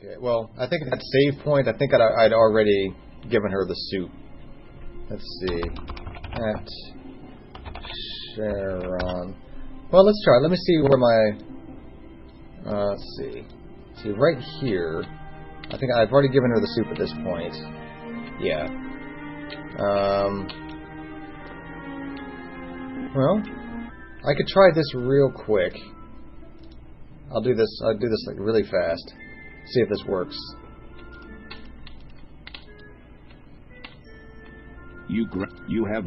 Okay, well, I think at save point, I think I'd already given her the suit. Let's see. At Sharon. Well, let's try. Let me see where my... let's see. See, right here... I think I've already given her the soup at this point. Yeah. Well, I could try this real quick. I'll do this like really fast. See if this works. You have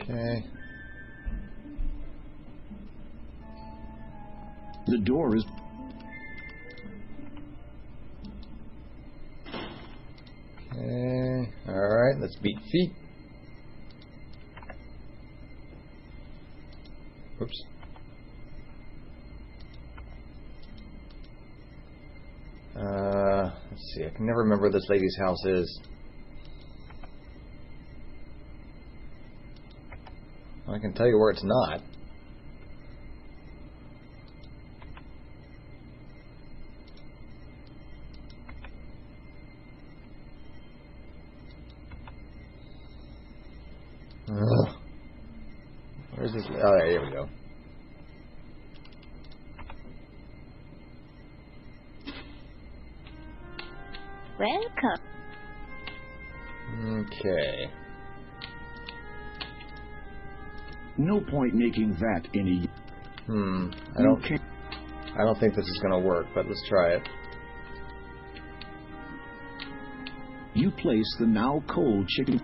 Okay. The door is... Okay. Alright, let's beat feet. Oops. Let's see, I can never remember where this lady's house is. I can tell you where it's not. Ugh. Where's this? Oh, there we go. Welcome. Okay. No point making that any... I don't think this is gonna work, but let's try it. You place the now cold chicken...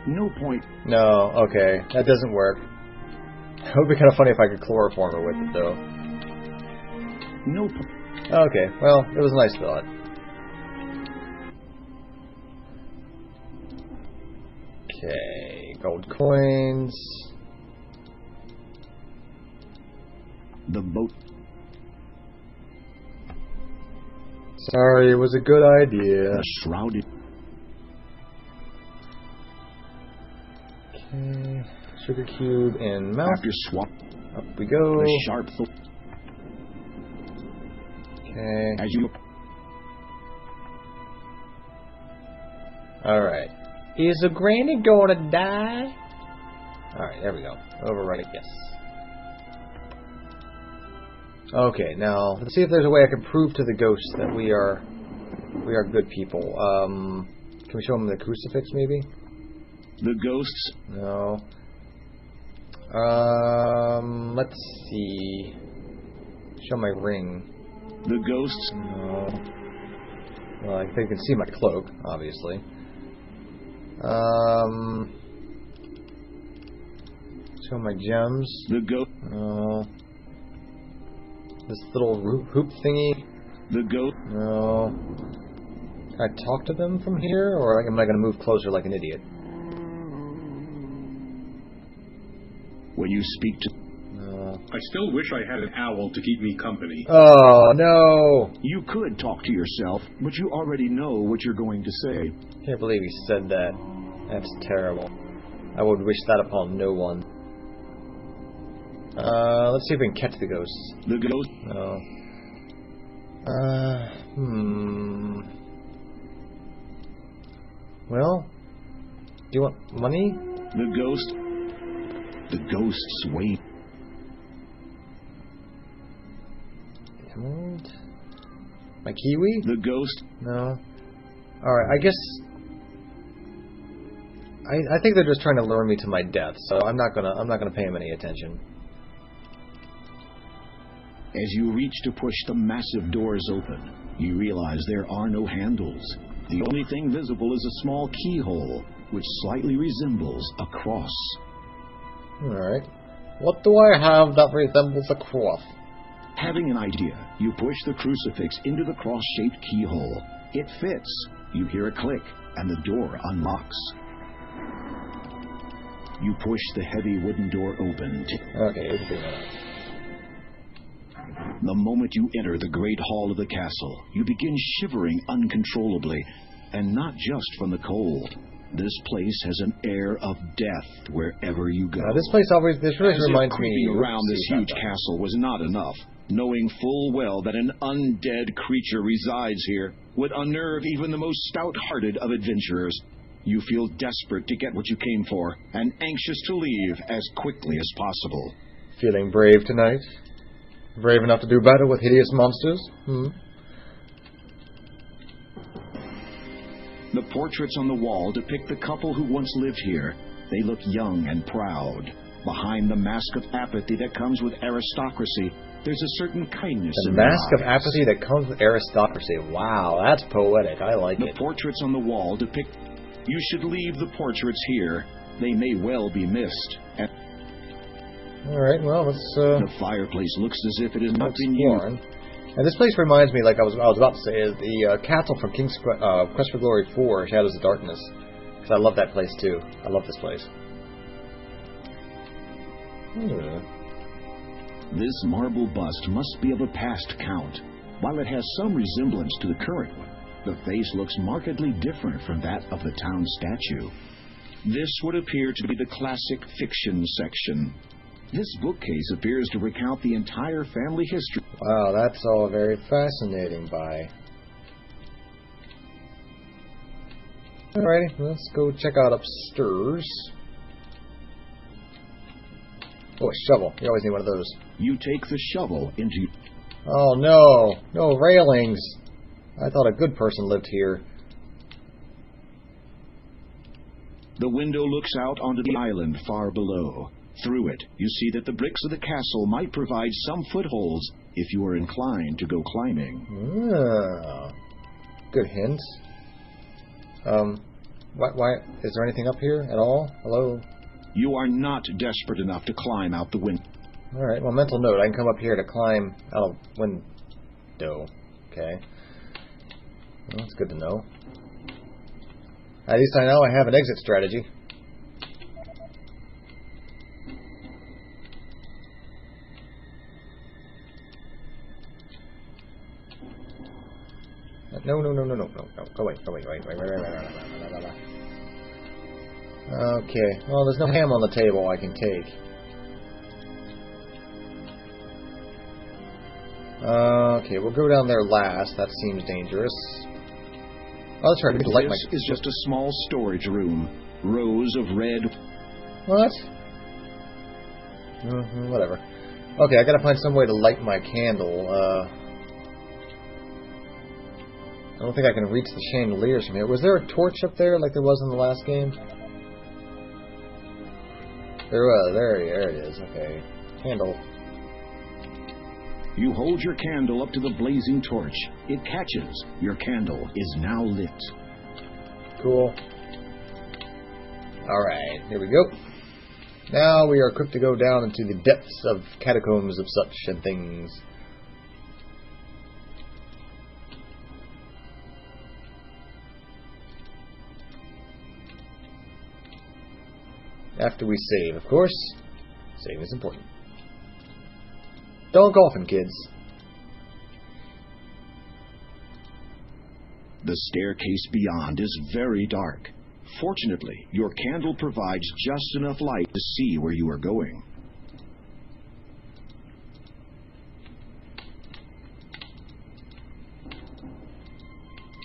No point... No, okay. That doesn't work. It would be kind of funny if I could chloroform her with it, though. No. Okay, well, it was a nice thought. Okay, gold coins. The boat. Sorry, it was a good idea. The shrouded. Okay, sugar cube and mouth. After swap. Up we go. The sharp. Okay. As you. Alright. Is a granny gonna die? Alright, there we go. Override it, yes. Okay, now let's see if there's a way I can prove to the ghosts that we are good people. Can we show them the crucifix maybe? The ghosts? No. Let's see. Show my ring. The ghosts? No. Well, they can see my cloak, obviously. Show my gems. The ghost? No. This little hoop thingy. The ghost? No. Can I talk to them from here, or am I going to move closer like an idiot? When you speak to... No. I still wish I had an owl to keep me company. Oh, no! You could talk to yourself, but you already know what you're going to say. Can't believe he said that. That's terrible. I would wish that upon no one. Let's see if we can catch the ghosts. The ghost? No. Well, do you want money? The ghost? The ghosts wait. Emerald? My kiwi? The ghost? No. Alright, I guess... I think they're just trying to lure me to my death, so I'm not gonna pay them any attention. As you reach to push the massive doors open, you realize there are no handles. The only thing visible is a small keyhole, which slightly resembles a cross. Alright. What do I have that resembles a cross? Having an idea, you push the crucifix into the cross-shaped keyhole. It fits. You hear a click, and the door unlocks. You push the heavy wooden door open. Okay, it's good enough. The moment you enter the great hall of the castle, you begin shivering uncontrollably, and not just from the cold. This place has an air of death wherever you go. This place this really reminds me. Creeping around this huge castle was not enough. Knowing full well that an undead creature resides here would unnerve even the most stout-hearted of adventurers. You feel desperate to get what you came for, and anxious to leave as quickly as possible. Feeling brave tonight? Brave enough to do battle with hideous monsters? The portraits on the wall depict the couple who once lived here. They look young and proud. Behind the mask of apathy that comes with aristocracy, there's a certain kindness in their eyes. The mask of apathy that comes with aristocracy. Wow, that's poetic. I like it. The portraits on the wall depict... You should leave the portraits here. They may well be missed. Alright, well, let's... The fireplace looks as if it has not been used. And this place reminds me, like I was about to say, is the castle from King's Quest for Glory 4, Shadows of Darkness. Because I love that place, too. I love this place. This marble bust must be of a past count. While it has some resemblance to the current one, the face looks markedly different from that of the town statue. This would appear to be the classic fiction section. This bookcase appears to recount the entire family history. Wow, that's all very fascinating, Bye. Alrighty, let's go check out upstairs. Oh, a shovel. You always need one of those. You take the shovel into... Oh, no. No railings. I thought a good person lived here. The window looks out onto the island far below. Through it, you see that the bricks of the castle might provide some footholds if you are inclined to go climbing. Ah, good hint. Why? Is there anything up here at all? Hello? You are not desperate enough to climb out the window. Alright, well, mental note. I can come up here to climb out a window. Okay. Well, that's good to know. At least I know I have an exit strategy. No. Go away. Okay. Well, there's no ham on the table I can take. Okay, we'll go down there last. That seems dangerous. Oh, that's right. This is just a small storage room. Rows of red... What? Whatever. Okay, I gotta find some way to light my candle. I don't think I can reach the chandeliers from here. Was there a torch up there like there was in the last game? There was. There it is. Okay. Candle. You hold your candle up to the blazing torch. It catches. Your candle is now lit. Cool. Alright, here we go. Now we are equipped to go down into the depths of catacombs of such and things. After we save, of course. Saving is important. Don't golfing, kids. The staircase beyond is very dark. Fortunately, your candle provides just enough light to see where you are going.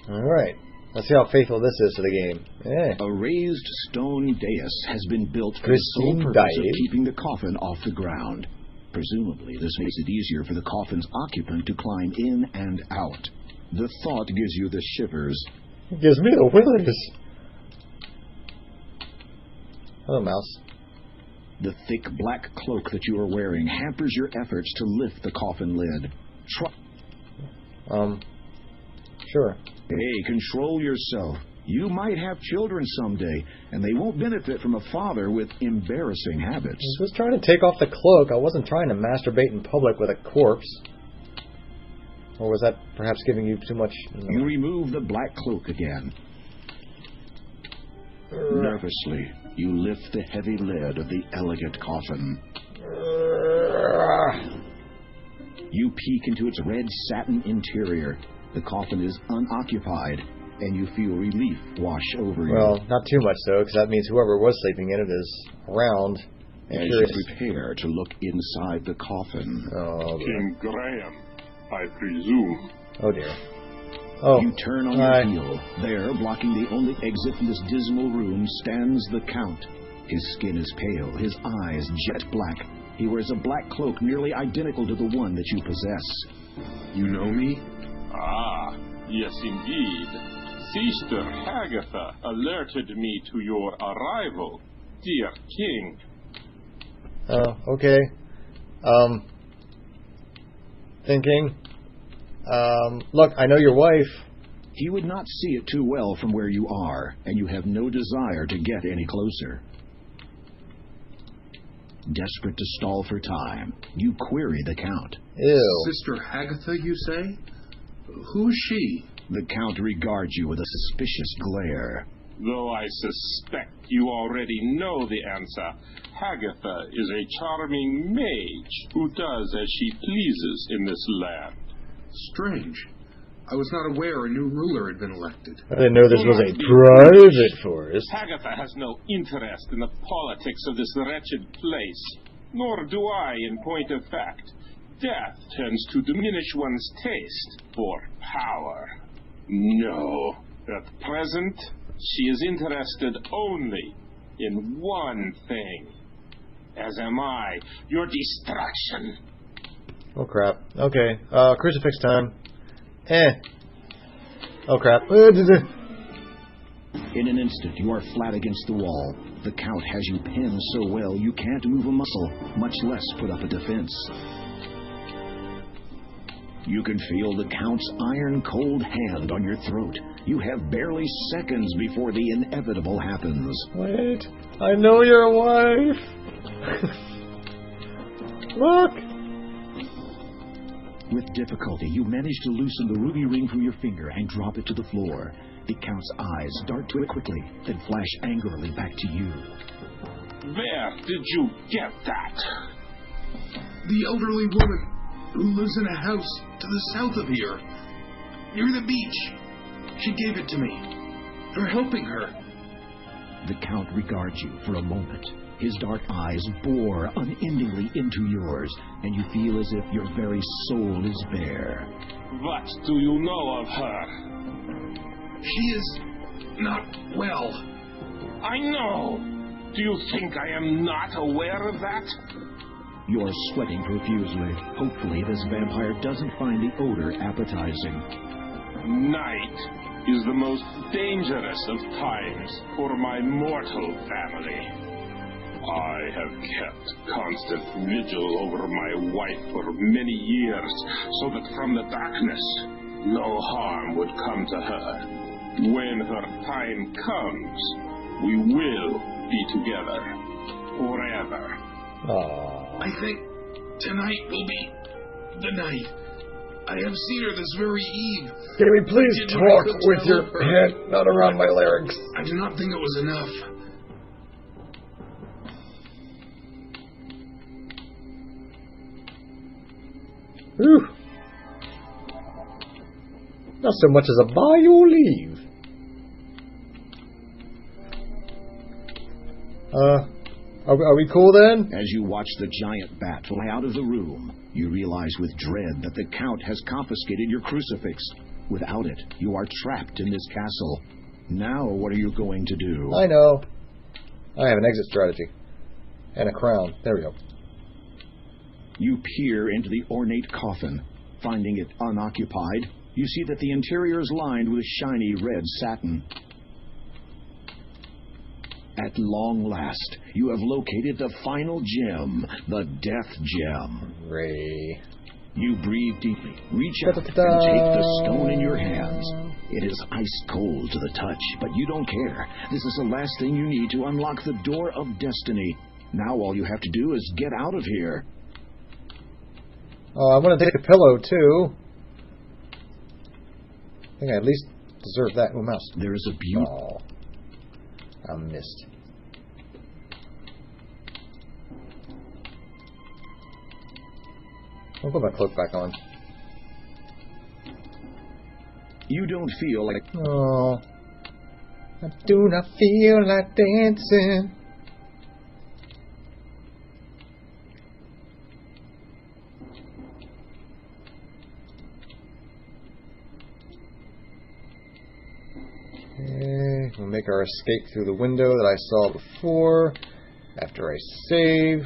Alright. Let's see how faithful this is to the game. Yeah. A raised stone dais has been built for the sole purpose of keeping the coffin off the ground. Presumably, this makes it easier for the coffin's occupant to climb in and out. The thought gives you the shivers. It gives me the willies. Hello, mouse. The thick black cloak that you are wearing hampers your efforts to lift the coffin lid. Sure. Hey, control yourself. You might have children someday, and they won't benefit from a father with embarrassing habits. I was trying to take off the cloak. I wasn't trying to masturbate in public with a corpse. Or was that perhaps giving you too much... You remove the black cloak again. Nervously, you lift the heavy lid of the elegant coffin. You peek into its red satin interior. The coffin is unoccupied, and you feel relief wash over you. Well, not too much, though, because that means whoever was sleeping in it is around. As you prepare to look inside the coffin. Oh, King Graham, I presume. oh dear. Oh. You turn on your heel. There, blocking the only exit from this dismal room, stands the Count. His skin is pale, his eyes jet black. He wears a black cloak nearly identical to the one that you possess. You know me? Ah, yes indeed. Sister Hagatha alerted me to your arrival, dear king. Oh, okay. Thinking. Look, I know your wife. He would not see it too well from where you are, and you have no desire to get any closer. Desperate to stall for time, you query the Count. Ew. Sister Hagatha, you say? Who is she? The Count regards you with a suspicious glare. Though I suspect you already know the answer, Hagatha is a charming mage who does as she pleases in this land. Strange. I was not aware a new ruler had been elected. I didn't know this was a private forest. Hagatha has no interest in the politics of this wretched place, nor do I in point of fact. Death tends to diminish one's taste for power. No, at present, she is interested only in one thing, as am I, your destruction. Oh crap. Okay. Crucifix time. Oh crap. In an instant, you are flat against the wall. The Count has you pinned so well you can't move a muscle, much less put up a defense. You can feel the Count's iron-cold hand on your throat. You have barely seconds before the inevitable happens. Wait. I know your wife. Look. With difficulty, you manage to loosen the ruby ring from your finger and drop it to the floor. The Count's eyes dart to it quickly, then flash angrily back to you. Where did you get that? The elderly woman who lives in a house to the south of here, near the beach. She gave it to me for helping her. The Count regards you for a moment. His dark eyes bore unendingly into yours, and you feel as if your very soul is bare. What do you know of her? She is not well. I know. Do you think I am not aware of that? You're sweating profusely. Hopefully this vampire doesn't find the odor appetizing. Night is the most dangerous of times for my mortal family. I have kept constant vigil over my wife for many years, so that from the darkness, no harm would come to her. When her time comes, we will be together forever. Aww. I think tonight will be the night. I have seen her this very eve. Can we please talk with your head, not around my larynx? I do not think it was enough. Whew. Not so much as a by your leave. Are we cool then? As you watch the giant bat fly out of the room, you realize with dread that the Count has confiscated your crucifix. Without it, you are trapped in this castle. Now what are you going to do? I know. I have an exit strategy. And a crown. There we go. You peer into the ornate coffin. Finding it unoccupied, you see that the interior is lined with shiny red satin. At long last, you have located the final gem, the Death Gem. Ray. You breathe deeply, reach out, and take the stone in your hands. It is ice cold to the touch, but you don't care. This is the last thing you need to unlock the door of destiny. Now all you have to do is get out of here. Oh, I want to take a pillow, too. I think I at least deserve that. Oh, mouse. There is a beautiful... Oh. I missed. I'll put my cloak back on. You don't feel like... Oh, I do not feel like dancing. Okay, we'll make our escape through the window that I saw before after I save,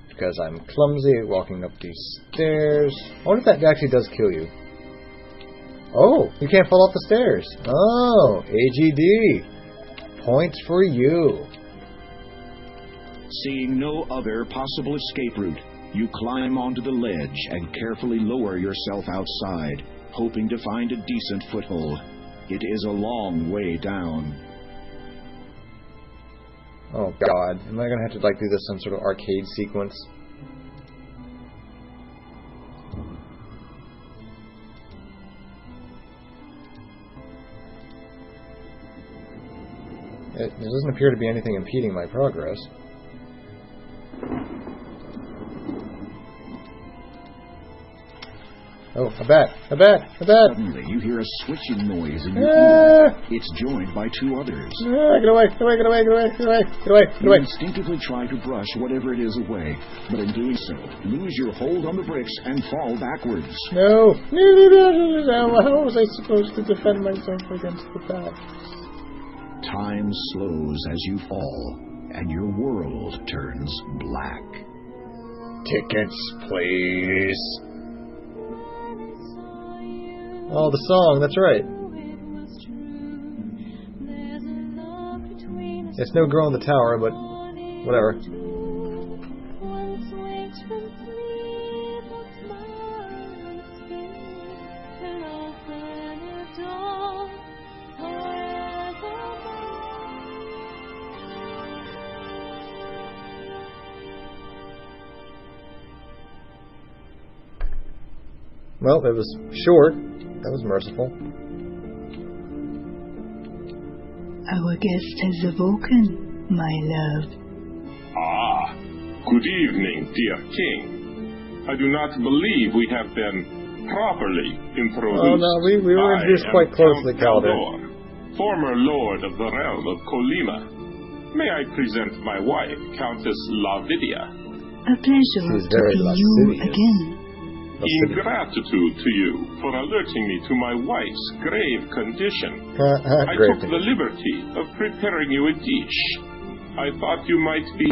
because I'm clumsy at walking up these stairs. I wonder if that actually does kill you. Oh, you can't fall off the stairs. Oh, AGD. Points for you. Seeing no other possible escape route, you climb onto the ledge and carefully lower yourself outside, hoping to find a decent foothold. It is a long way down. Oh god, am I gonna have to like do this some sort of arcade sequence? There doesn't appear to be anything impeding my progress. Oh, a bat! A bat! A bat! Suddenly, you hear a switching noise in your ear. It's joined by two others. Get away! Get away! Get away! Get away! Get away! Get away! Get You away! instinctively try to brush whatever it is away, but in doing so, lose your hold on the bricks and fall backwards. No! No! How was I supposed to defend myself against the bat? Time slows as you fall, and your world turns black. Tickets, please. Oh, the song, that's right. It's no girl in the tower, but whatever. Well, it was short. That was merciful. Our guest has awoken, my love. Ah, good evening, dear king. I do not believe we have been properly introduced. Oh no, we were introduced quite closely, Calder. Former lord of the realm of Colima. May I present my wife, Countess Lavidia? A pleasure She's to very see you lascivious. again. In gratitude to you for alerting me to my wife's grave condition, I Grave took the liberty of preparing you a dish. I thought you might be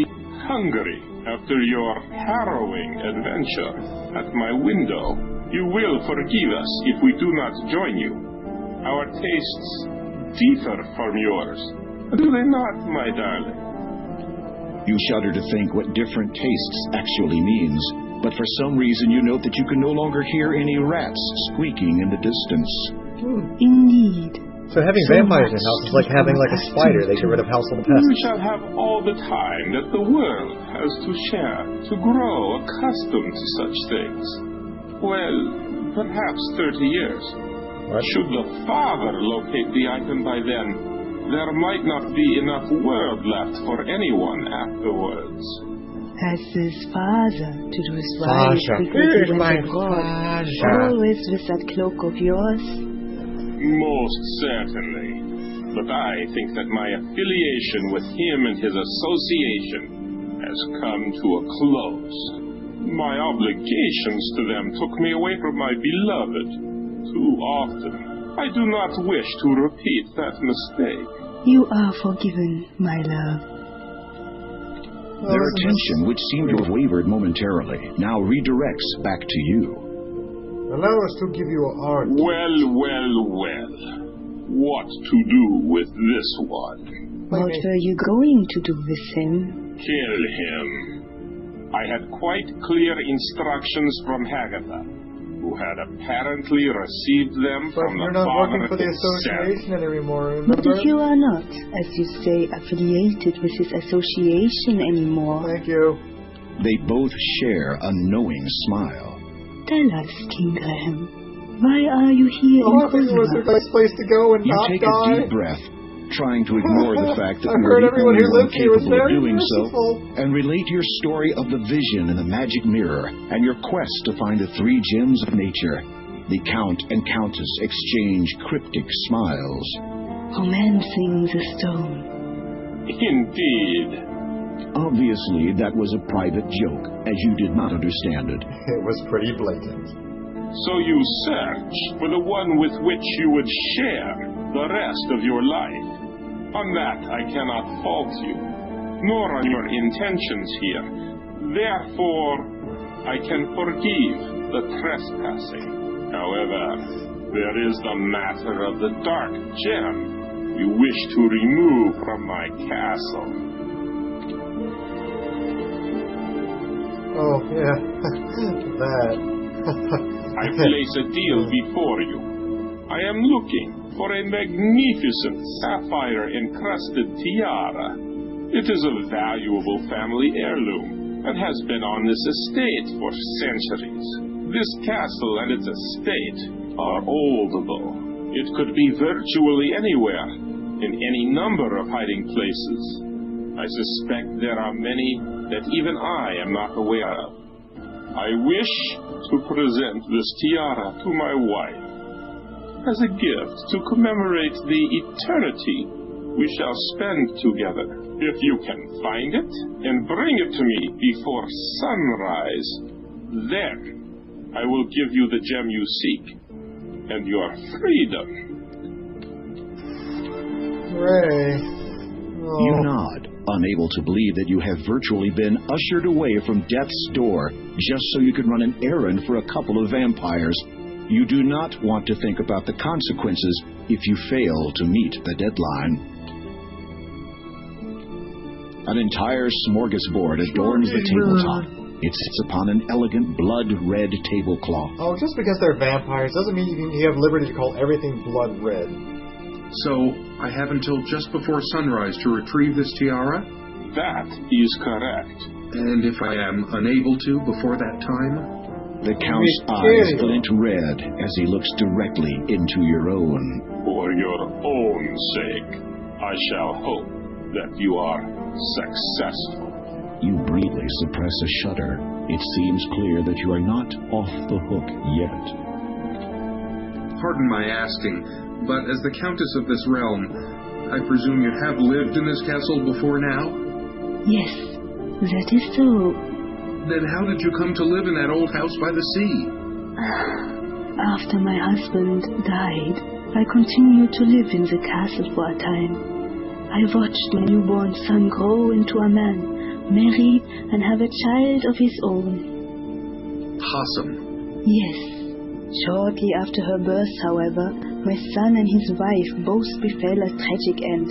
hungry after your harrowing adventure at my window. You will forgive us if we do not join you. Our tastes differ from yours, do they not, my darling? You shudder to think what different tastes actually means, but for some reason you note that you can no longer hear any rats squeaking in the distance. Indeed. So having vampires in your house is like having like a spider. They get rid of household You pests. shall have all the time that the world has to share to grow accustomed to such things. Well, perhaps 30 years. What? Should the father locate the item by then, there might not be enough world left for anyone afterwards. As his father to those wives Sasha. because he Here's my went abroad, Sasha. always with that cloak of yours. Most certainly. But I think that my affiliation with him and his association has come to a close. My obligations to them took me away from my beloved too often. I do not wish to repeat that mistake. You are forgiven, my love. Their attention, which seemed to have wavered momentarily, now redirects back to you. Allow us to give you art. Well. What to do with this one? What were you going to do with him? Kill him. I had quite clear instructions from Hagatha, who had apparently received them But from you're the not working father for the himself. association anymore, But remember? if you are not, as you say, affiliated with his association anymore, Thank you. They both share a knowing smile. tell us, King Graham, why are you here Oh, I in think it was a Colima? nice place to go and You not take die. a deep breath trying to ignore the fact that I've you are heard the everyone only who one lives here is capable of very doing so, merciful. and relate your story of the vision in the magic mirror and your quest to find the 3 gems of nature. The Count and Countess exchange cryptic smiles. Romancing the stone. Indeed. Obviously, that was a private joke, as you did not understand it. It was pretty blatant. So you search for the one with which you would share the rest of your life. On that I cannot fault you, nor on your intentions here. Therefore, I can forgive the trespassing. However, there is the matter of the dark gem you wish to remove from my castle. Oh, yeah. That. I place a deal before you. I am looking for a magnificent sapphire-encrusted tiara. It is a valuable family heirloom and has been on this estate for centuries. This castle and its estate are old, though. It could be virtually anywhere, in any number of hiding places. I suspect there are many that even I am not aware of. I wish to present this tiara to my wife as a gift to commemorate the eternity we shall spend together. If you can find it and bring it to me before sunrise, then I will give you the gem you seek and your freedom. Hooray. You nod, unable to believe that you have virtually been ushered away from death's door just so you could run an errand for a couple of vampires. You do not want to think about the consequences if you fail to meet the deadline. An entire smorgasbord adorns the tabletop. It sits upon an elegant blood-red tablecloth. Oh, just because they're vampires doesn't mean you have liberty to call everything blood red. So, I have until just before sunrise to retrieve this tiara? That is correct. And if I am unable to before that time? The Count's eyes glint red as he looks directly into your own. For your own sake, I shall hope that you are successful. You briefly suppress a shudder. It seems clear that you are not off the hook yet. Pardon my asking, but as the Countess of this realm, I presume you have lived in this castle before now? Yes, that is so. Then how did you come to live in that old house by the sea? After my husband died, I continued to live in the castle for a time. I watched my newborn son grow into a man, marry, and have a child of his own. Possum. Yes. Shortly after her birth, however, my son and his wife both befell a tragic end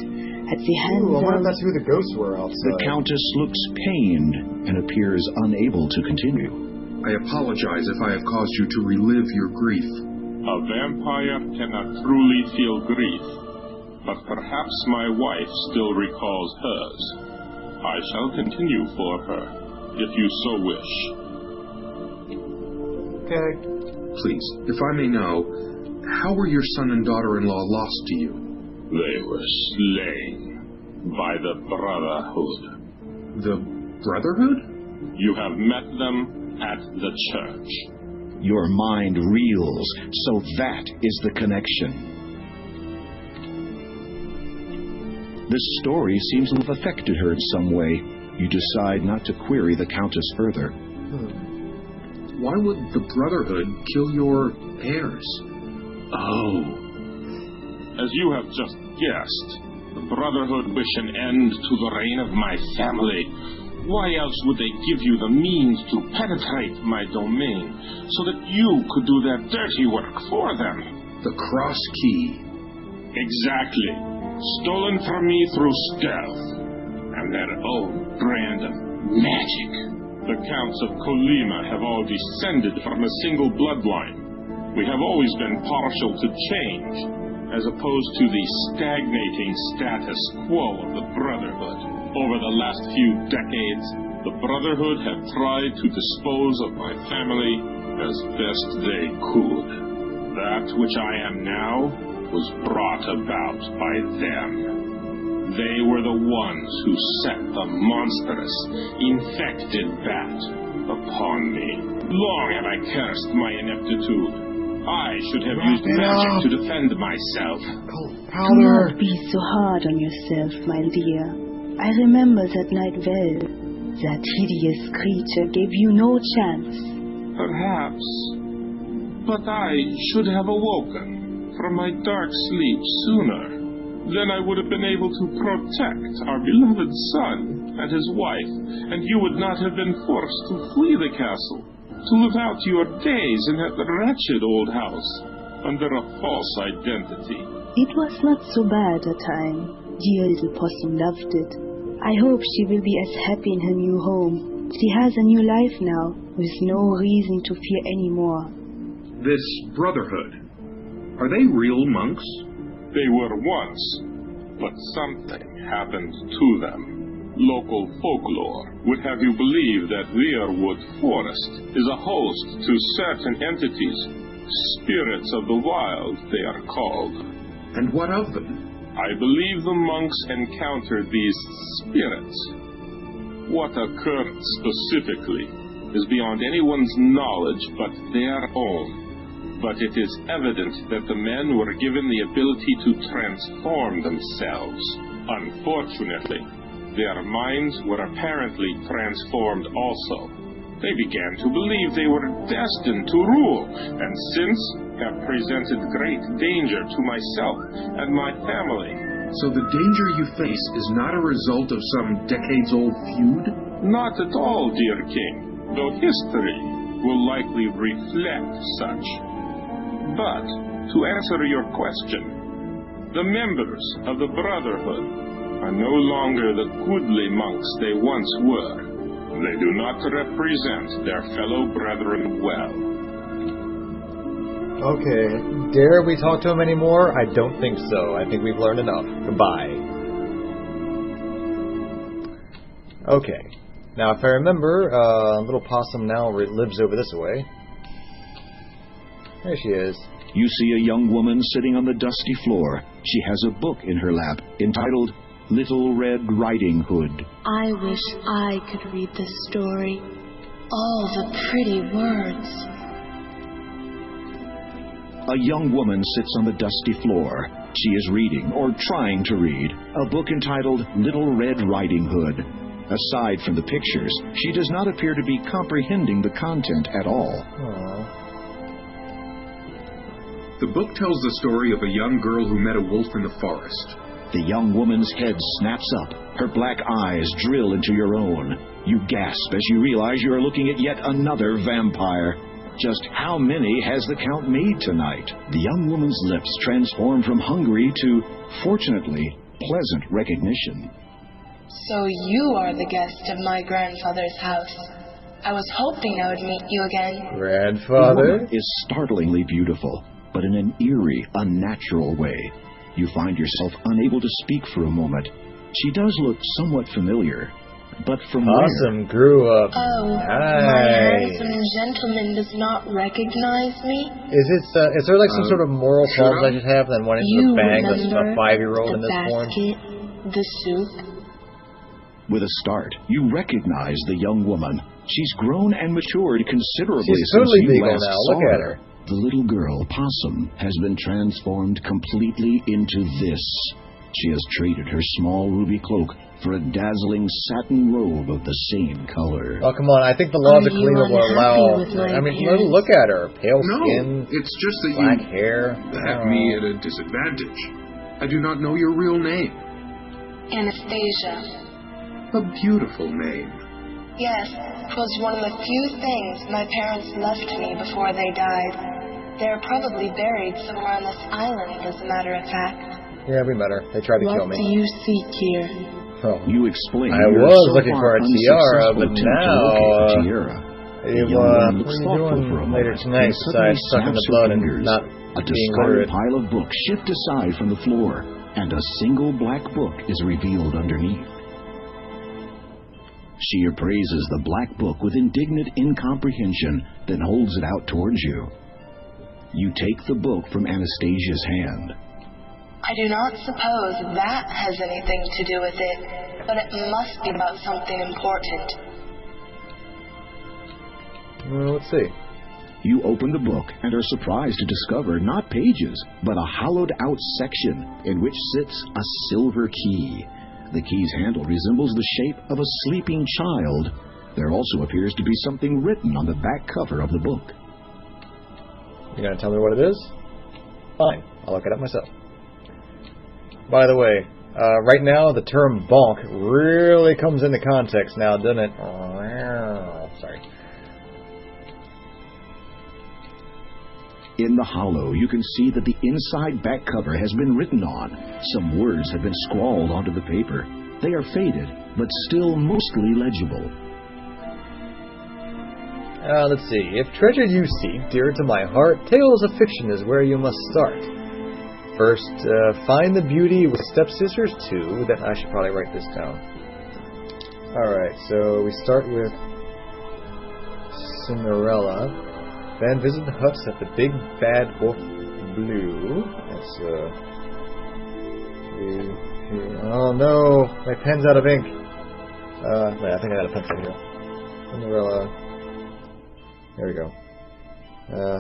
at the hands Ooh, I wonder of... if that's who the ghosts were outside. The Countess looks pained and appears unable to continue. I apologize if I have caused you to relive your grief. A vampire cannot truly feel grief, but perhaps my wife still recalls hers. I shall continue for her, if you so wish. Okay. Please, if I may know, how were your son and daughter-in-law lost to you? They were slain by the Brotherhood. The Brotherhood? You have met them at the church. Your mind reels, so that is the connection. This story seems to have affected her in some way. You decide not to query the Countess further. Why would the Brotherhood kill your heirs? Oh. As you have just guessed, the Brotherhood wish an end to the reign of my family. Why else would they give you the means to penetrate my domain so that you could do their dirty work for them? The cross key. Exactly. Stolen from me through stealth and their own brand of magic. The Counts of Colima have all descended from a single bloodline. We have always been partial to change, as opposed to the stagnating status quo of the Brotherhood. Over the last few decades, the Brotherhood have tried to dispose of my family as best they could. That which I am now was brought about by them. They were the ones who set the monstrous, infected bat upon me. Long have I cursed my ineptitude. I should have used magic to defend myself. Do not be so hard on yourself, my dear. I remember that night well. That hideous creature gave you no chance. Perhaps. But I should have awoken from my dark sleep sooner. Then I would have been able to protect our beloved son and his wife, and you would not have been forced to flee the castle, to live out your days in that wretched old house under a false identity. It was not so bad a time. Dear little possum loved it. I hope she will be as happy in her new home. She has a new life now, with no reason to fear any more. This brotherhood, are they real monks? They were once, but something happened to them. Local folklore would have you believe that Weirwood Forest is a host to certain entities, spirits of the wild they are called. And what of them? I believe the monks encountered these spirits. What occurred specifically is beyond anyone's knowledge but their own. But it is evident that the men were given the ability to transform themselves. Unfortunately, their minds were apparently transformed also. They began to believe they were destined to rule, and since have presented great danger to myself and my family. So the danger you face is not a result of some decades-old feud? Not at all, dear king, though history will likely reflect such. But, to answer your question, the members of the Brotherhood are no longer the goodly monks they once were. They do not represent their fellow brethren well. Okay. Dare we talk to him anymore? I don't think so. I think we've learned enough. Goodbye. Okay. Now, if I remember, little possum now lives over this way. There she is. You see a young woman sitting on the dusty floor. She has a book in her lap entitled Little Red Riding Hood. I wish I could read this story. All the pretty words. A young woman sits on the dusty floor. She is reading, or trying to read, a book entitled Little Red Riding Hood. Aside from the pictures, she does not appear to be comprehending the content at all. Aww. The book tells the story of a young girl who met a wolf in the forest. The young woman's head snaps up. Her black eyes drill into your own. You gasp as you realize you are looking at yet another vampire. Just how many has the count made tonight? The young woman's lips transform from hungry to, fortunately, pleasant recognition. So you are the guest of my grandfather's house. I was hoping I would meet you again. Grandfather? The woman is startlingly beautiful, but in an eerie, unnatural way. You find yourself unable to speak for a moment. She does look somewhat familiar, but from Possum grew up. Oh, Nice. my handsome gentleman does not recognize me? Is there like some sort of moral problems I should have than wanting to You bang a remember 5-year-old in the this form? basket, the soup? With a start, you recognize the young woman. She's grown and matured considerably She's since totally you legal last now. saw Look at her. her. The little girl, Possum, has been transformed completely into this. She has traded her small ruby cloak for a dazzling satin robe of the same color. Oh, come on. I think the law of the Are you Kalina will unhappy allow... with my I mean, appearance? look at her. Pale No, skin, it's just that black you hair. have me at a disadvantage. I do not know your real name. Anastasia. A beautiful name. Yes, 'twas one of the few things my parents left me before they died. They're probably buried somewhere on this island, as a matter of fact. Yeah, we met her. They tried to kill What do me. you seek here? Oh. You explain I your was so looking far for a tiara, unsuccessful but attempt to now, locate the tiara. The young woman what looks are you thoughtful doing for a later moment, tonight and suddenly besides sucking the snaps her blood and fingers. not A being discarded literate? pile of books shift aside from the floor, and a single black book is revealed underneath. She appraises the black book with indignant incomprehension, then holds it out towards you. You take the book from Anastasia's hand. I I do not suppose that has anything to do with it, but it must be about something important. Well, let's see. You open the book and are surprised to discover not pages, but a hollowed-out section in which sits a silver key. The key's handle resembles the shape of a sleeping child. There also appears to be something written on the back cover of the book. You gonna tell me what it is? Fine, I'll look it up myself. By the way, right now the term bonk really comes into context now, doesn't it? Sorry. In the hollow, you can see that the inside back cover has been written on. Some words have been scrawled onto the paper. They are faded, but still mostly legible. Let's see. If treasure you seek, dear to my heart, tales of fiction is where you must start. First, find the beauty with stepsisters 2. Then I should probably write this down. Alright, so we start with Cinderella. Then visit the huts at the Big Bad Wolf Blue. That's, oh no! My pen's out of ink! Wait, I think I got a pencil here. Cinderella. There we go.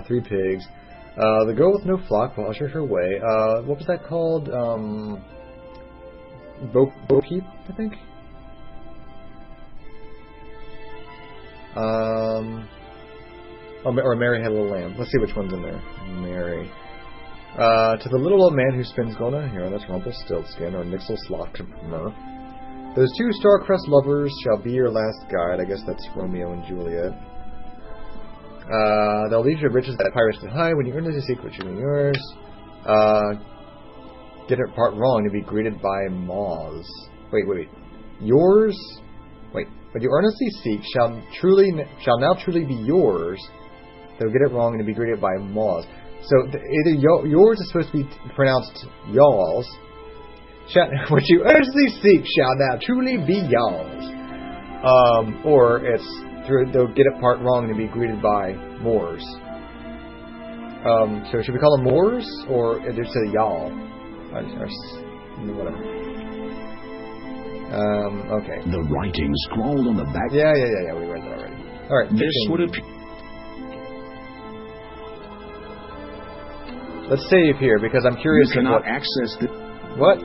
3 pigs. The girl with no flock will usher her way. What was that called? Bo Peep, I think? Or Mary Had a Little Lamb. Let's see which one's in there. Mary. To the little old man who spins gold on a hero, that's Rumpelstiltskin, or Nixelslochmer. Those 2 star-crossed lovers shall be your last guide. I guess that's Romeo and Juliet. They'll lead you to riches that pirates can hide. When you earn the secret, you yours. Get it part wrong to be greeted by moths. Wait. Yours? Wait. What you earnestly seek shall now truly be yours. They'll get it wrong and to be greeted by moths. So either yours is supposed to be pronounced y'alls. What you earnestly seek shall now truly be y'alls. Or it's they'll get it part wrong and to be greeted by Moors. So should we call them Moors or just say y'all? Whatever. Okay. The writing scrawled on the back. Yeah. We read that already. All right. This would have. Let's save here because I'm curious. You cannot access the. What?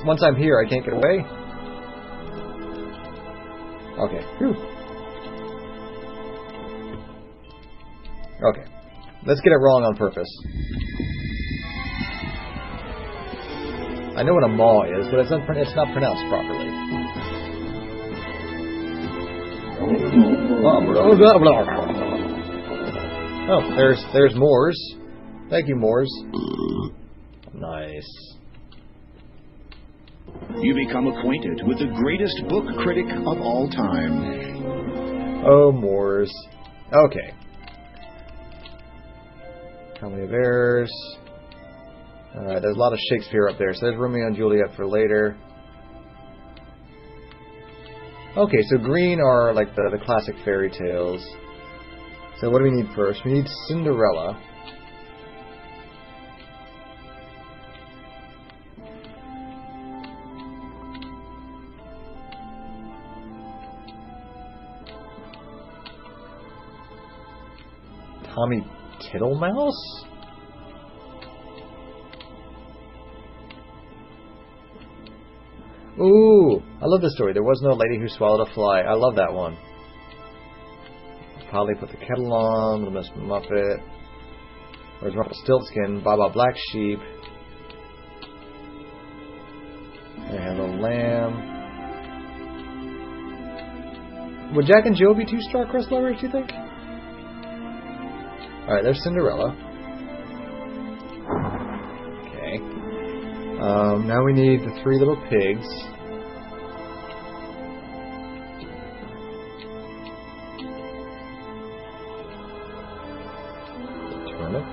Once I'm here, I can't get away. Okay. Whew. Okay. Let's get it wrong on purpose. I know what a maw is, but it's not pronounced properly. Oh, there's Moors. Thank you, Moors. Nice. You become acquainted with the greatest book critic of all time. Oh, Moors. Okay. Comedy of Errors. Alright, there's a lot of Shakespeare up there. So there's Romeo and Juliet for later. Okay, so green are like the classic fairy tales. So what do we need first? We need Cinderella. Tommy Tittlemouse? Ooh, I love this story. There was no lady who swallowed a fly. I love that one. Polly put the kettle on, Little Miss Muffet. Where's Rumpelstiltskin? Baba Black Sheep. There had a little lamb. Would Jack and Jill be 2 star-crossed lovers, do you think? Alright, there's Cinderella. Okay. Now we need the 3 little pigs. Turnip.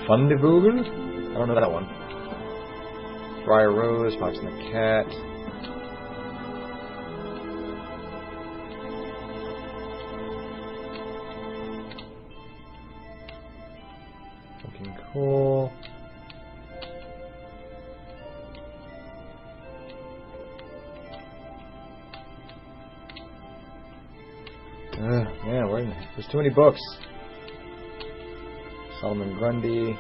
Fundevogel? I don't know that one. Friar Rose, Fox and the Cat. Looking cool. Man, there's too many books. Solomon Grundy.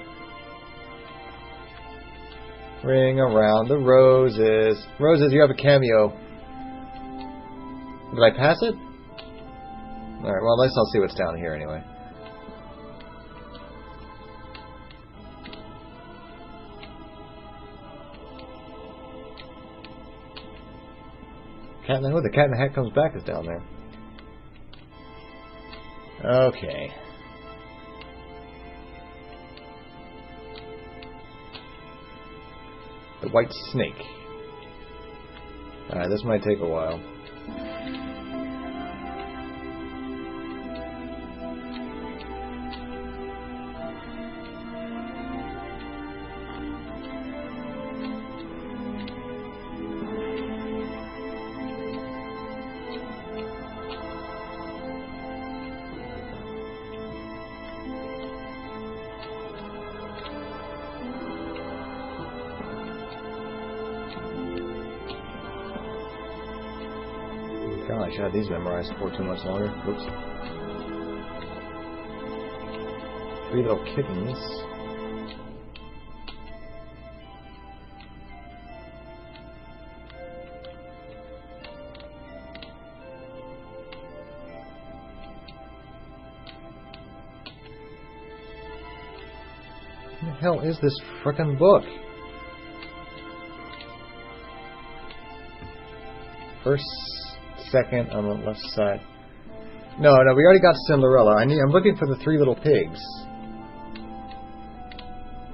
Ring around the roses. Roses, you have a cameo. Did I pass it? Alright, well, at least I'll see what's down here anyway. Cat in the Hood. The Cat in the Hat Comes Back is down there. Okay. The White Snake. Alright, this might take a while. God, I should have these memorized for too much longer. Whoops. 3 little kittens. What the hell is this frickin' book? First, second on the left side. No, we already got Cinderella. I'm looking for the 3 little pigs.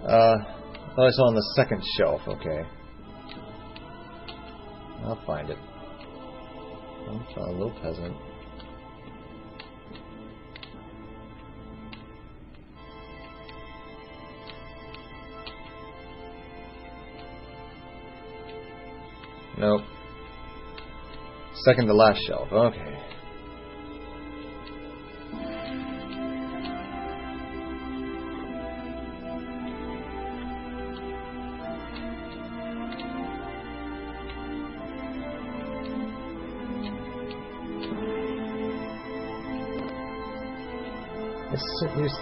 Thought I saw on the second shelf. Okay, I'll find it. I saw a little peasant. Nope. Second to last shelf. Okay.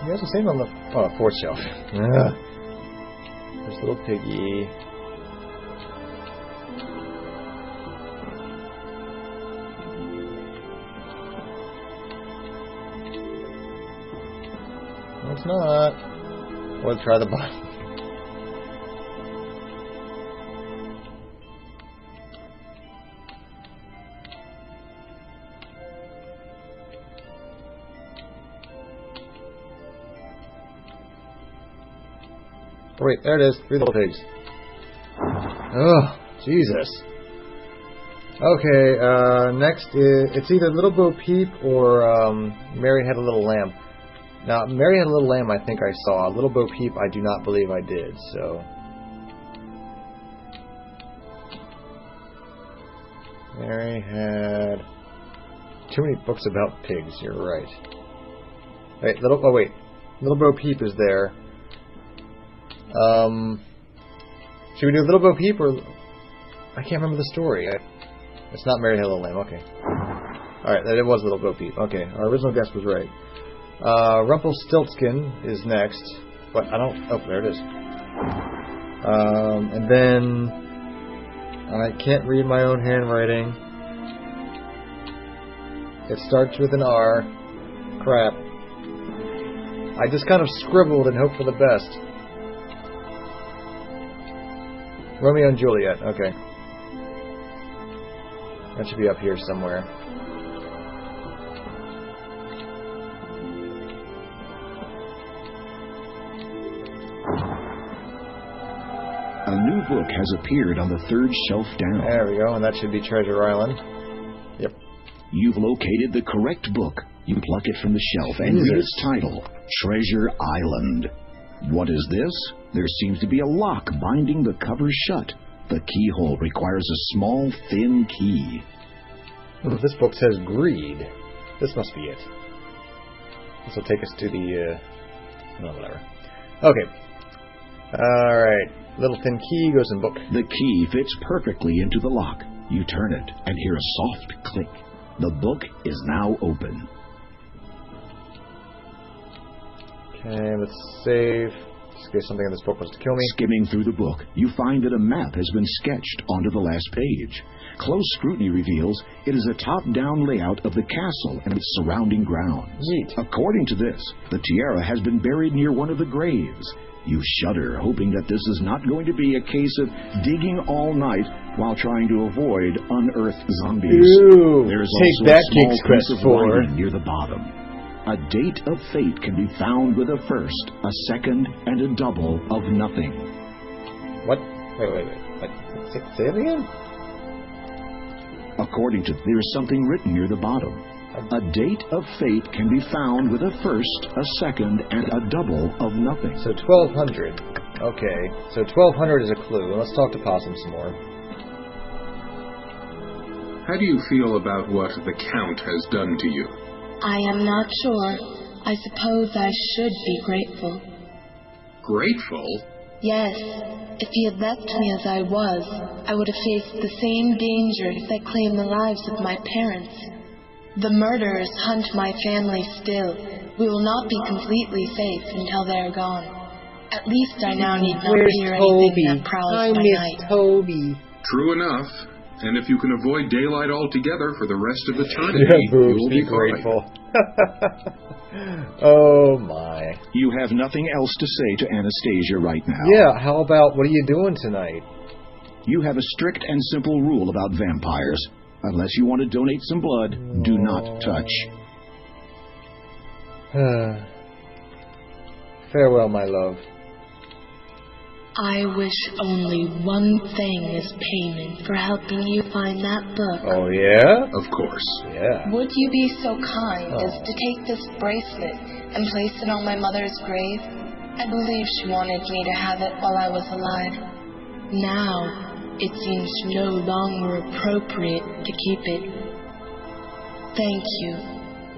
There's the same on the 4th shelf. There's little piggy. No, it's not. Or try the bottom. Oh, wait, there it is. 3 little pigs. Oh, Jesus. Okay, next is, it's either Little Bo Peep or Mary Had a Little Lamb. Now, Mary Had a Little Lamb I think I saw. Little Bo Peep I do not believe I did, so... Mary had... Too many books about pigs, you're right. Wait, Little Bo Peep is there. Should we do Little Bo Peep or... I can't remember the story. It's not Mary Had a Little Lamb, okay. Alright, it was Little Bo Peep. Okay, our original guess was right. Rumpelstiltskin is next, but I don't... Oh, there it is. And then... I can't read my own handwriting. It starts with an R. Crap. I just kind of scribbled and hoped for the best. Romeo and Juliet, okay. That should be up here somewhere. A new book has appeared on the 3rd shelf down. There we go, and that should be Treasure Island. Yep. You've located the correct book. You pluck it from the shelf and read its title, Treasure Island. What is this? There seems to be a lock binding the cover shut. The keyhole requires a small, thin key. Ooh, this book says greed. This must be it. This will take us to the... no, whatever. Okay. Alright. Little thin key goes in book. The key fits perfectly into the lock. You turn it and hear a soft click. The book is now open. Okay, let's save. Just in case something in this book was to kill me. Skimming through the book, you find that a map has been sketched onto the last page. Close scrutiny reveals it is a top-down layout of the castle and its surrounding grounds. Neat. According to this, the tiara has been buried near one of the graves. You shudder, hoping that this is not going to be a case of digging all night while trying to avoid unearthed zombies. Ew, There is take also that, a small King's piece Quest of 4. writing near the bottom. A date of fate can be found with a first, a second, and a double of nothing. What? Wait. What? Say it again? According to, there is something written near the bottom. A date of fate can be found with a first, a second, and a double of nothing. So 1200. Okay, so 1200 is a clue. Let's talk to Possum some more. How do you feel about what the Count has done to you? I am not sure. I suppose I should be grateful. Grateful? Yes. If he had left me as I was, I would have faced the same dangers that claim the lives of my parents. The murderers hunt my family still. We will not be completely safe until they are gone. At least I now need not fear anything that prowls by night. Toby. True enough. And if you can avoid daylight altogether for the rest of eternity, Yeah, you boobs, will be be grateful. Oh my. You have nothing else to say to Anastasia right now. Yeah, how about what are you doing tonight? You have a strict and simple rule about vampires. Unless you want to donate some blood, do not touch. Farewell, my love. I wish only one thing as payment for helping you find that book. Oh, yeah? Of course. Yeah. Would you be so kind as to take this bracelet and place it on my mother's grave? I believe she wanted me to have it while I was alive. Now, it seems no longer appropriate to keep it. Thank you.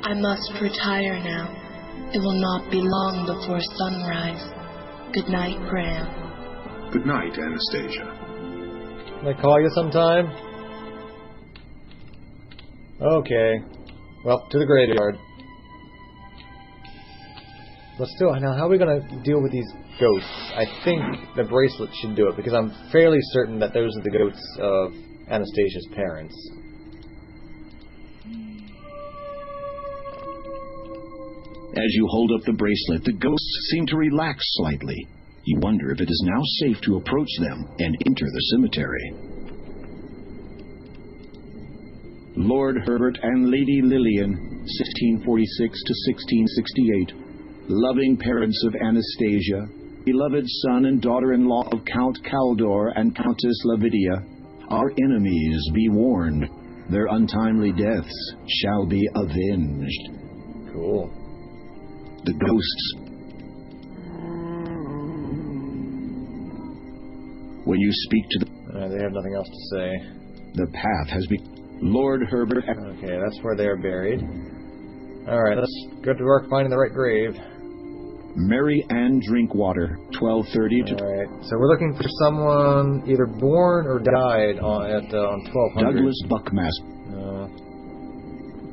I must retire now. It will not be long before sunrise. Good night, Graham. Good night, Anastasia. Can I call you sometime? Okay. Well, to the graveyard. Let's do it. Now, how are we going to deal with these ghosts? I think the bracelet should do it, because I'm fairly certain that those are the ghosts of Anastasia's parents. As you hold up the bracelet, the ghosts seem to relax slightly. You wonder if it is now safe to approach them and enter the cemetery. Lord Herbert and Lady Lillian, 1646 to 1668, loving parents of Anastasia, beloved son and daughter-in-law of Count Caldor and Countess Lavidia, our enemies be warned, their untimely deaths shall be avenged. Cool. The ghosts. When you speak to They have nothing else to say. the path has been... Lord Herbert... Okay, that's where they're buried. Alright, let's go to work finding the right grave. Mary Ann Drinkwater, 1230 to... Alright, so we're looking for someone either born or died on 1200. Douglas Buckmaster.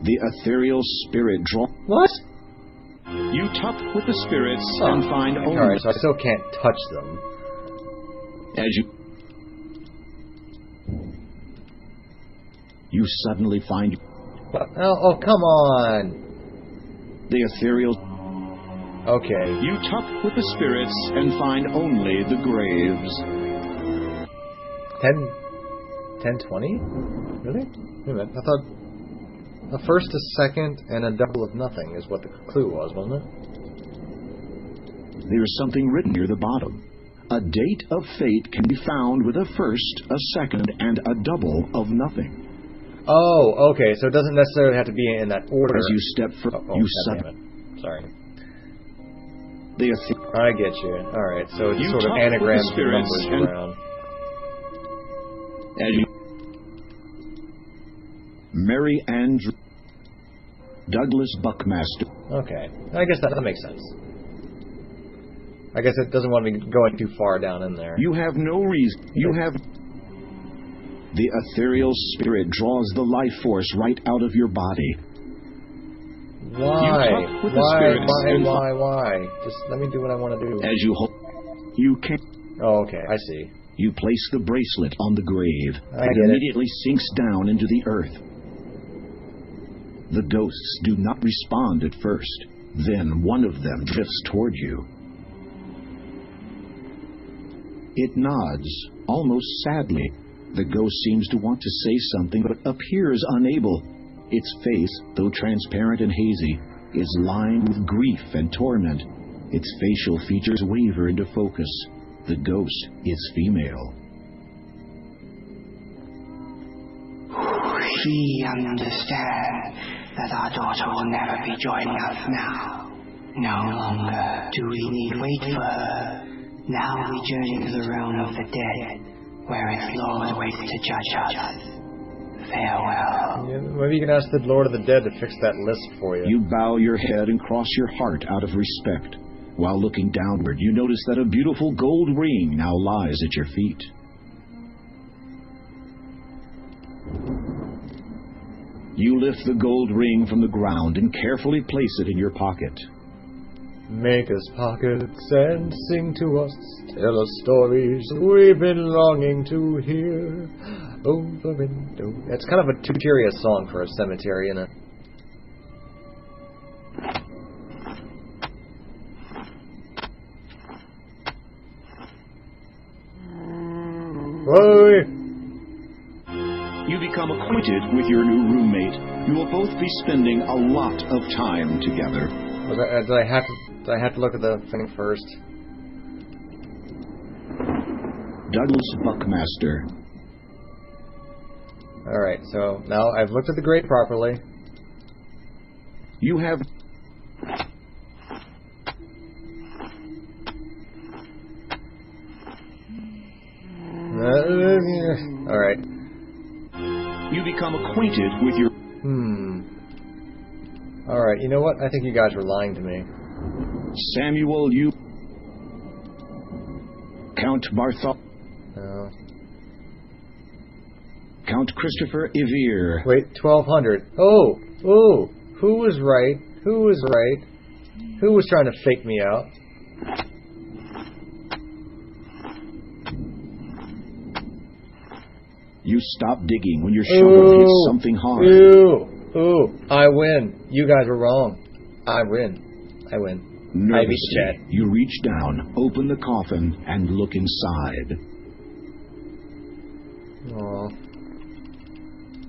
The ethereal spirit draw... What? You talk with the spirits and find only... Alright, so I still can't touch them. As you suddenly find Oh, come on! the ethereal... Okay. You talk with the spirits and find only the graves. 1020? Really? Wait a minute, I thought a first, a second, and a double of nothing is what the clue was, wasn't it? There is something written near the bottom. A date of fate can be found with a first, a second, and a double of nothing. Oh, okay, so it doesn't necessarily have to be in that order. As you step you damn it. Sorry. The I get you. Alright, so it's You sort of talk with anagrams the and spirits numbers and- around. As you... Mary Ann Douglas Buckmaster. Okay, I guess that makes sense. I guess it doesn't want me going too far down in there. You have no reason. You have... The ethereal spirit draws the life force right out of your body. Why? With the spirits Why? Just let me do what I want to do. As you hold, you can... Oh, okay, I see. You place the bracelet on the grave. I It get it. immediately sinks down into the earth. The ghosts do not respond at first. Then one of them drifts toward you. It nods, almost sadly. The ghost seems to want to say something, but appears unable. Its face, though transparent and hazy, is lined with grief and torment. Its facial features waver into focus. The ghost is female. We understand that our daughter will never be joining us now. No longer do we need wait for her. Now we journey to the realm of the dead, where its Lord waits to judge us. Farewell. Yeah, maybe you can ask the Lord of the Dead to fix that list for you. You bow your head and cross your heart out of respect. While looking downward, you notice that a beautiful gold ring now lies at your feet. You lift the gold ring from the ground and carefully place it in your pocket. Make us pockets and sing to us, tell us stories we've been longing to hear. Over and over. It's kind of a too-serious song for a cemetery, isn't it? Whoa. You become acquainted with your new roommate. You will both be spending a lot of time together. Did I have to look at the thing first? Douglas Buckmaster. Alright, so now I've looked at the grave properly. You have... Alright. You become acquainted with your... Alright, you know what? I think you guys were lying to me. Samuel, you... Count Barthol... No. Count Christopher Evere. Wait, 1200. Oh! Who was right? Who was right? Who was trying to fake me out? You stop digging when your shovel hits something hard. Ooh, I win. You guys were wrong. I win. Nervously, you reach down, open the coffin, and look inside. Aww.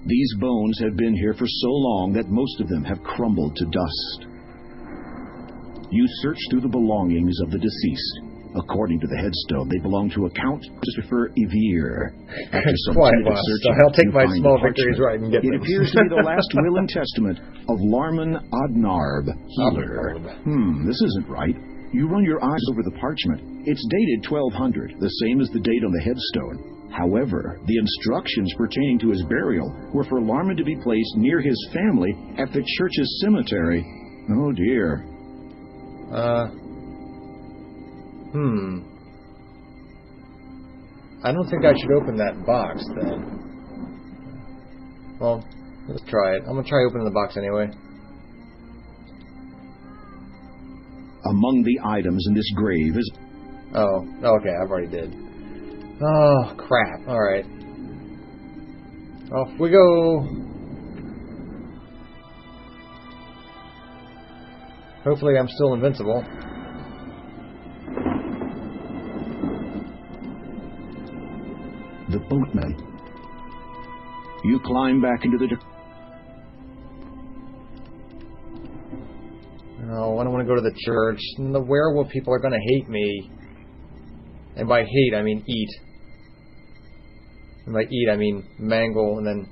These bones have been here for so long that most of them have crumbled to dust. You search through the belongings of the deceased. According to the headstone, they belong to a Count Christopher Evere. After some tentative searching, I'll take you my find small the victories parchment. where I can get It them. appears to be the last will and testament of Larman Odnarb, healer. This isn't right. You run your eyes over the parchment. It's dated 1200, the same as the date on the headstone. However, the instructions pertaining to his burial were for Larman to be placed near his family at the church's cemetery. Oh dear. I don't think I should open that box, then. Well, let's try it. I'm gonna try opening the box anyway. Among the items in this grave is... Oh, okay, I've already did. Oh, crap. Alright. Off we go. Hopefully I'm still invincible. The boatman. You climb back into the... Oh, I don't want to go to the church. And the werewolf people are going to hate me. And by hate, I mean eat. And by eat, I mean mangle and then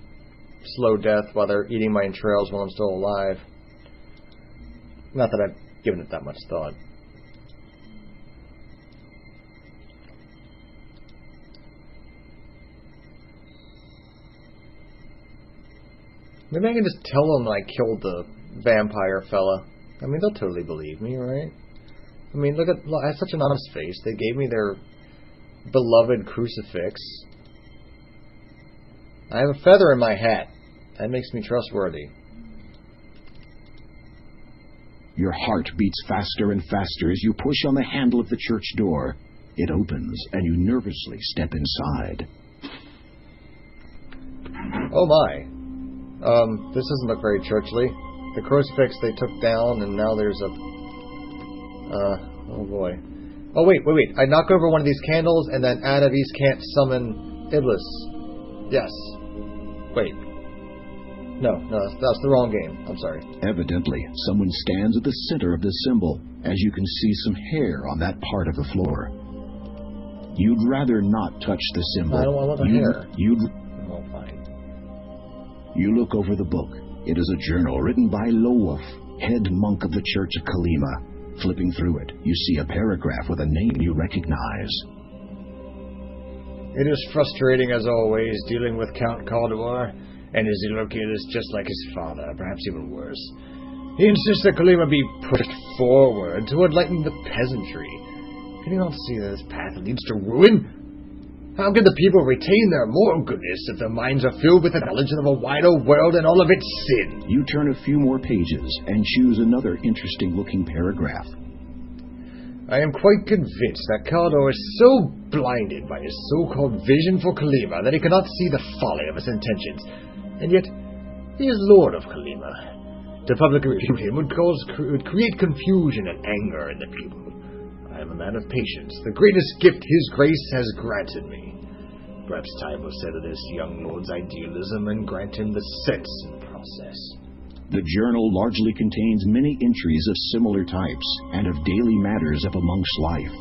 slow death while they're eating my entrails while I'm still alive. Not that I've given it that much thought. Maybe I can just tell them I killed the vampire fella. I mean, they'll totally believe me, right? I mean, look, I have such an honest face. They gave me their beloved crucifix. I have a feather in my hat. That makes me trustworthy. Your heart beats faster and faster as you push on the handle of the church door. It opens, and you nervously step inside. Oh my. This doesn't look very churchly. The crucifix they took down, and now there's a... oh boy. Oh wait. I knock over one of these candles, and then Anastasia can't summon Iblis. Yes. Wait. No, that's the wrong game. I'm sorry. Evidently, someone stands at the center of the symbol, as you can see some hair on that part of the floor. You'd rather not touch the symbol. I don't want the hair. Oh, fine. You look over the book. It is a journal written by Lowolf, head monk of the Church of Kalima. Flipping through it, you see a paragraph with a name you recognize. It is frustrating as always, dealing with Count Caldor, and his Ilocid is just like his father, perhaps even worse. He insists that Kalima be pushed forward to enlighten the peasantry. Can you not see that this path leads to ruin? How can the people retain their moral goodness if their minds are filled with the knowledge of a wider world and all of its sin? You turn a few more pages and choose another interesting-looking paragraph. I am quite convinced that Caldor is so blinded by his so-called vision for Kalima that he cannot see the folly of his intentions. And yet, he is Lord of Kalima. To publicly refute him would create confusion and anger in the people. I am a man of patience, the greatest gift his grace has granted me. Perhaps time will settle this young lord's idealism and grant him the sense in the process. The journal largely contains many entries of similar types and of daily matters of a monk's life.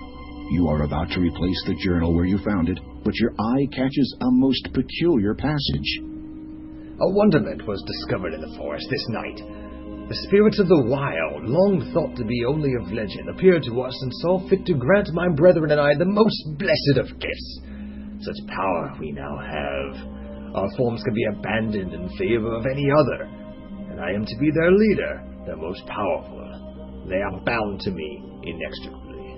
You are about to replace the journal where you found it, but your eye catches a most peculiar passage. A wonderment was discovered in the forest this night. The spirits of the wild, long thought to be only of legend, appeared to us and saw fit to grant my brethren and I the most blessed of gifts. Such power we now have. Our forms can be abandoned in favor of any other, and I am to be their leader, their most powerful. They are bound to me inextricably.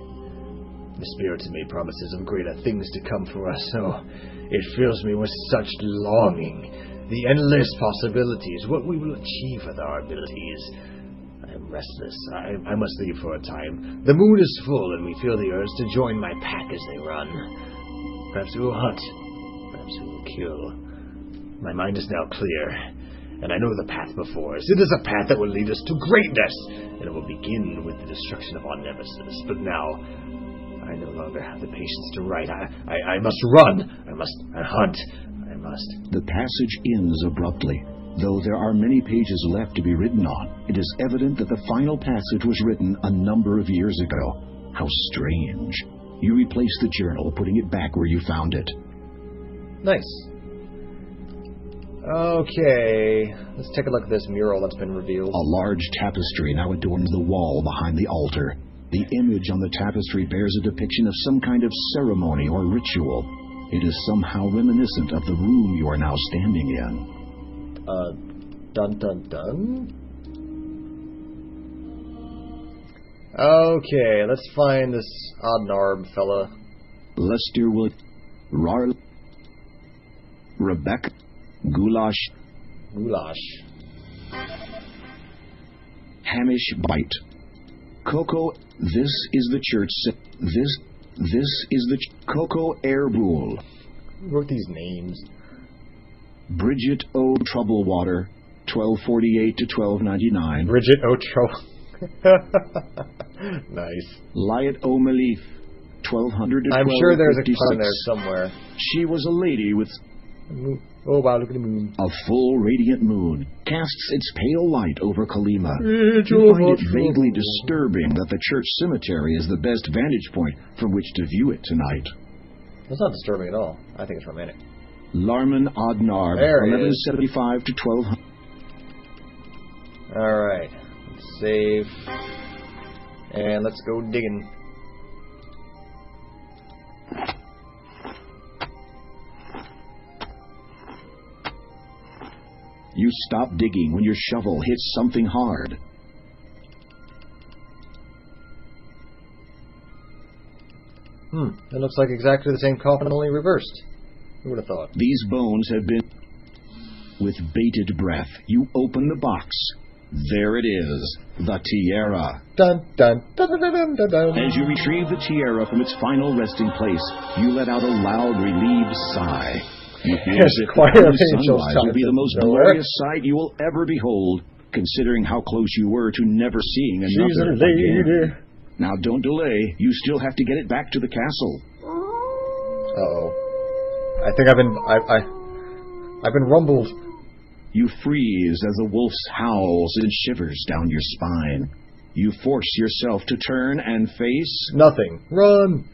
The spirits made promises of greater things to come for us, so it fills me with such longing. The endless possibilities, what we will achieve with our abilities. I am restless. I must leave for a time. The moon is full, and we feel the urge to join my pack as they run. Perhaps we will hunt. Perhaps we will kill. My mind is now clear, and I know the path before us. It is a path that will lead us to greatness, and it will begin with the destruction of our nemesis. But now, I no longer have the patience to write. I must run. I must hunt. The passage ends abruptly. Though there are many pages left to be written on, it is evident that the final passage was written a number of years ago. How strange. You replace the journal, putting it back where you found it. Nice. Okay, let's take a look at this mural that's been revealed. A large tapestry now adorns the wall behind the altar. The image on the tapestry bears a depiction of some kind of ceremony or ritual. It is somehow reminiscent of the room you are now standing in. Dun dun dun. Okay, let's find this Odnarb fella. Lester will... Rebecca... Goulash... Hamish Bite. Coco... This is the church... This is the Coco Airbool. Who wrote these names? Bridget O. Troublewater, 1248 to 1299. Bridget O. Nice. Lyot O. Malif, 1200 to 1256. I'm sure there's a pun there somewhere. She was a lady with... Oh wow, look at the moon. A full radiant moon casts its pale light over Kalima. You find it vaguely disturbing that the church cemetery is the best vantage point from which to view it tonight. That's not disturbing at all. I think it's romantic. Larman Odnarb, 1175 to 1200. Alright, let's save. And let's go digging. You stop digging when your shovel hits something hard. It looks like exactly the same coffin, only reversed. Who would have thought? These bones have been... With bated breath, you open the box. There it is, the tiara. Dun, dun, dun, dun, dun, dun, dun. As you retrieve the tiara from its final resting place, you let out a loud, relieved sigh. You feel as if the coming sunrise will be the most glorious sight you will ever behold, considering how close you were to never seeing another again. Now, don't delay. You still have to get it back to the castle. Uh-oh. I think I've been rumbled. You freeze as the wolf howls and shivers down your spine. You force yourself to turn and face... Nothing. Run!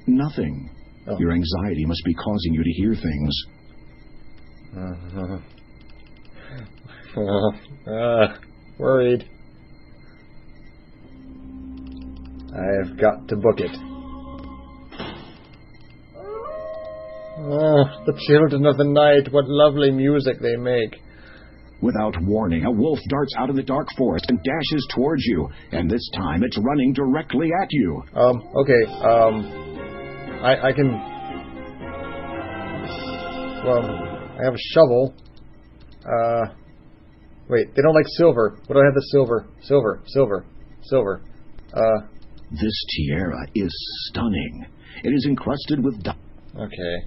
Nothing. Oh. Your anxiety must be causing you to hear things. Worried. I've got to book it. The children of the night, what lovely music they make. Without warning, a wolf darts out of the dark forest and dashes towards you, and this time it's running directly at you. Okay, I can... Well, I have a shovel. Wait, they don't like silver. What do I have the silver? Silver. This tiara is stunning. It is encrusted with... Okay.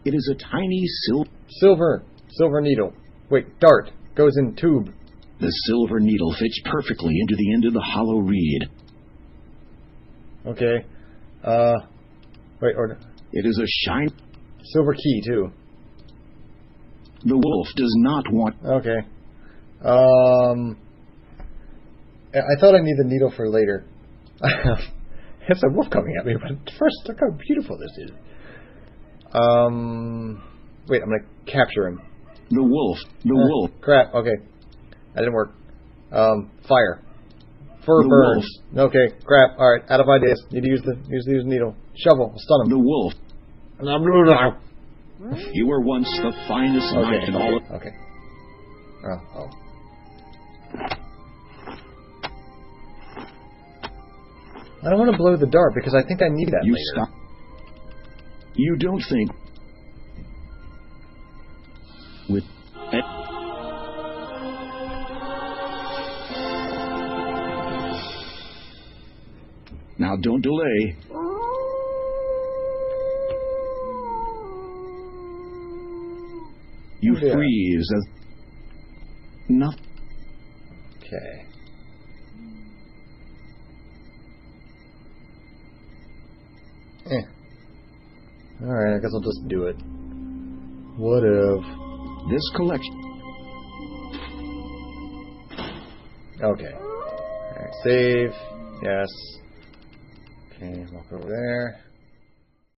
It is a tiny silver needle. Wait, dart goes in tube. The silver needle fits perfectly into the end of the hollow reed. Okay. Wait, or it is a shiny silver key too. The wolf does not want. Okay. I thought I need the needle for later. It's a wolf coming at me, but first, look how beautiful this is. Wait, I'm gonna capture him. The wolf. Crap, okay. That didn't work. Fire. Fur burns. Wolf. Okay, crap, alright, out of ideas. Need to use the needle. Shovel, stun him. The wolf. You were once the finest knight in all of... Okay. Oh. I don't want to blow the dart because I think I need that later. Stop. You don't think... With... Now don't delay. You freeze as... Nothing. Okay. Alright, I guess I'll just do it. What if... This collection... Okay. Alright, save. Yes. Okay, walk over there.